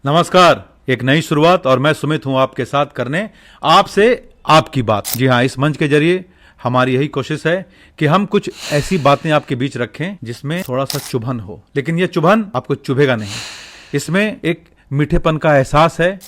नमस्कार, एक नई शुरुआत और मैं सुमित हूं आपके साथ करने आपसे आपकी बात। जी हाँ, इस मंच के जरिए हमारी यही कोशिश है कि हम कुछ ऐसी बातें आपके बीच रखें जिसमें थोड़ा सा चुभन हो, लेकिन ये चुभन आपको चुभेगा नहीं। इसमें एक मीठेपन का एहसास है,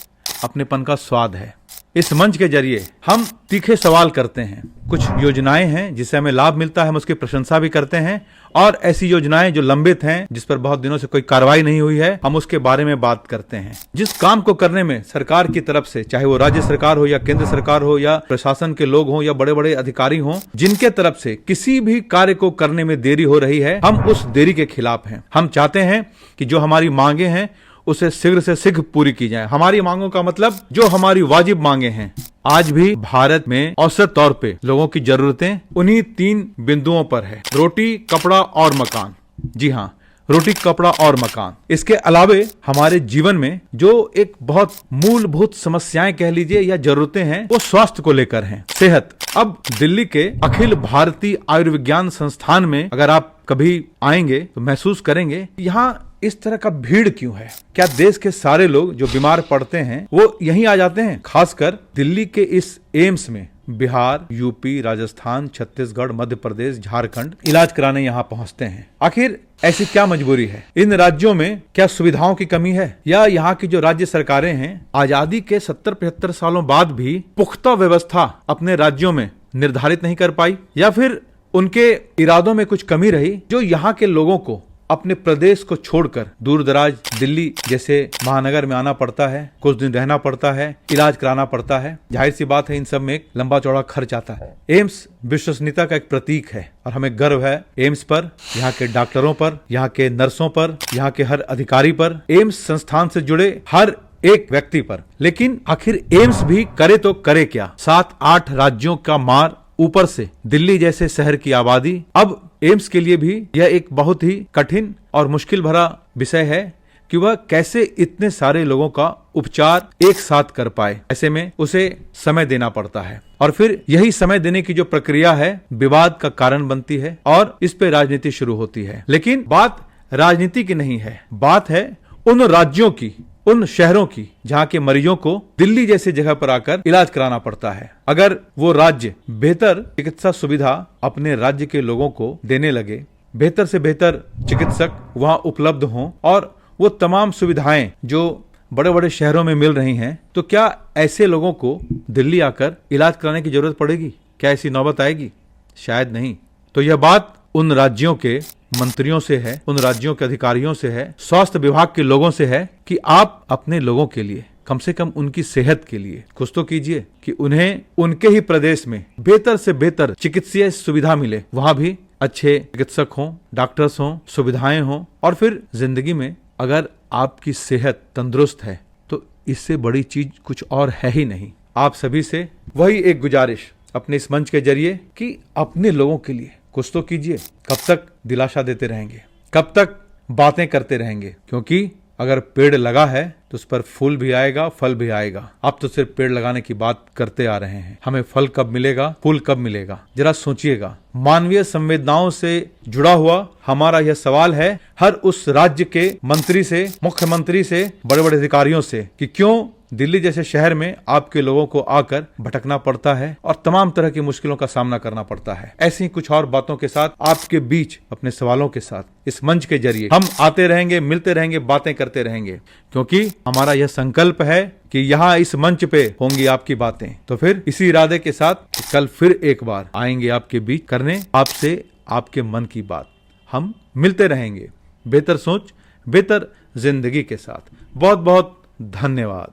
अपनेपन का स्वाद है। इस मंच के जरिए हम तीखे सवाल करते हैं। कुछ योजनाएं हैं जिससे हमें लाभ मिलता है, हम उसकी प्रशंसा भी करते हैं, और ऐसी योजनाएं जो लंबित हैं, जिस पर बहुत दिनों से कोई कार्रवाई नहीं हुई है, हम उसके बारे में बात करते हैं। जिस काम को करने में सरकार की तरफ से, चाहे वो राज्य सरकार हो या केंद्र सरकार हो या प्रशासन के लोग हों या बड़े बड़े अधिकारी हों, जिनके तरफ से किसी भी कार्य को करने में देरी हो रही है, हम उस देरी के खिलाफ हैं। हम चाहते हैं कि जो हमारी मांगे हैं उसे शीघ्र से शीघ्र पूरी की जाए। हमारी मांगों का मतलब जो हमारी वाजिब मांगे हैं। आज भी भारत में औसत तौर पे लोगों की जरूरतें उन्हीं 3 बिंदुओं पर है: रोटी, कपड़ा और मकान। जी हाँ, रोटी, कपड़ा और मकान। इसके अलावे हमारे जीवन में जो एक बहुत मूलभूत समस्याएं कह लीजिए या जरूरतें हैं, वो स्वास्थ्य को लेकर हैं, सेहत। अब दिल्ली के अखिल भारतीय आयुर्विज्ञान संस्थान में अगर आप कभी आएंगे तो महसूस करेंगे यहाँ इस तरह का भीड़ क्यों है। क्या देश के सारे लोग जो बीमार पड़ते हैं वो यहीं आ जाते हैं? खासकर दिल्ली के इस एम्स में बिहार, यूपी, राजस्थान, छत्तीसगढ़, मध्य प्रदेश, झारखंड इलाज कराने यहाँ पहुँचते हैं। आखिर ऐसी क्या मजबूरी है? इन राज्यों में क्या सुविधाओं की कमी है, या यहाँ की जो राज्य सरकारें हैं आजादी के 70-75 सालों बाद भी पुख्ता व्यवस्था अपने राज्यों में निर्धारित नहीं कर पाई, या फिर उनके इरादों में कुछ कमी रही जो यहाँ के लोगों को अपने प्रदेश को छोड़कर दूर दराज दिल्ली जैसे महानगर में आना पड़ता है, कुछ दिन रहना पड़ता है, इलाज कराना पड़ता है। जाहिर सी बात है, इन सब में एक लंबा चौड़ा खर्च आता है। एम्स विश्वसनीयता का एक प्रतीक है और हमें गर्व है एम्स पर, यहाँ के डॉक्टरों पर, यहाँ के नर्सों पर, यहाँ के हर अधिकारी पर, एम्स संस्थान से जुड़े हर एक व्यक्ति पर। लेकिन आखिर एम्स भी करे तो करे क्या? 7-8 राज्यों का मार, ऊपर से दिल्ली जैसे शहर की आबादी। अब एम्स के लिए भी यह एक बहुत ही कठिन और मुश्किल भरा विषय है कि वह कैसे इतने सारे लोगों का उपचार एक साथ कर पाए। ऐसे में उसे समय देना पड़ता है, और फिर यही समय देने की जो प्रक्रिया है विवाद का कारण बनती है और इस पे राजनीति शुरू होती है। लेकिन बात राजनीति की नहीं है, बात है उन राज्यों की, उन शहरों की जहाँ के मरीजों को दिल्ली जैसी जगह पर आकर इलाज कराना पड़ता है। अगर वो राज्य बेहतर चिकित्सा सुविधा अपने राज्य के लोगों को देने लगे, बेहतर से बेहतर चिकित्सक वहाँ उपलब्ध हों, और वो तमाम सुविधाएं जो बड़े बड़े शहरों में मिल रही हैं, तो क्या ऐसे लोगों को दिल्ली आकर इलाज कराने की जरूरत पड़ेगी? क्या ऐसी नौबत आएगी? शायद नहीं। तो यह बात उन राज्यों के मंत्रियों से है, उन राज्यों के अधिकारियों से है, स्वास्थ्य विभाग के लोगों से है कि आप अपने लोगों के लिए, कम से कम उनकी सेहत के लिए कुछ तो कीजिए कि उन्हें उनके ही प्रदेश में बेहतर से बेहतर चिकित्सीय सुविधा मिले, वहां भी अच्छे चिकित्सक हों, डॉक्टर्स हों, सुविधाएं हों। और फिर जिंदगी में अगर आपकी सेहत तंदुरुस्त है तो इससे बड़ी चीज कुछ और है ही नहीं। आप सभी से वही एक गुजारिश अपने इस मंच के जरिए कि अपने लोगों के लिए कुछ तो कीजिए। कब तक दिलासा देते रहेंगे, कब तक बातें करते रहेंगे? क्योंकि अगर पेड़ लगा है तो उस पर फूल भी आएगा, फल भी आएगा। अब तो सिर्फ पेड़ लगाने की बात करते आ रहे हैं, हमें फल कब मिलेगा, फूल कब मिलेगा? जरा सोचिएगा। मानवीय संवेदनाओं से जुड़ा हुआ हमारा यह सवाल है हर उस राज्य के मंत्री से, मुख्यमंत्री से, बड़े बड़े अधिकारियों से कि क्यों दिल्ली जैसे शहर में आपके लोगों को आकर भटकना पड़ता है और तमाम तरह की मुश्किलों का सामना करना पड़ता है। ऐसी ही कुछ और बातों के साथ आपके बीच अपने सवालों के साथ इस मंच के जरिए हम आते रहेंगे, मिलते रहेंगे, बातें करते रहेंगे, क्योंकि हमारा यह संकल्प है कि यहाँ इस मंच पे होंगी आपकी बातें। तो फिर इसी इरादे के साथ कल फिर एक बार आएंगे आपके बीच करने आपसे आपके मन की बात। हम मिलते रहेंगे बेहतर सोच, बेहतर जिंदगी के साथ। बहुत बहुत धन्यवाद।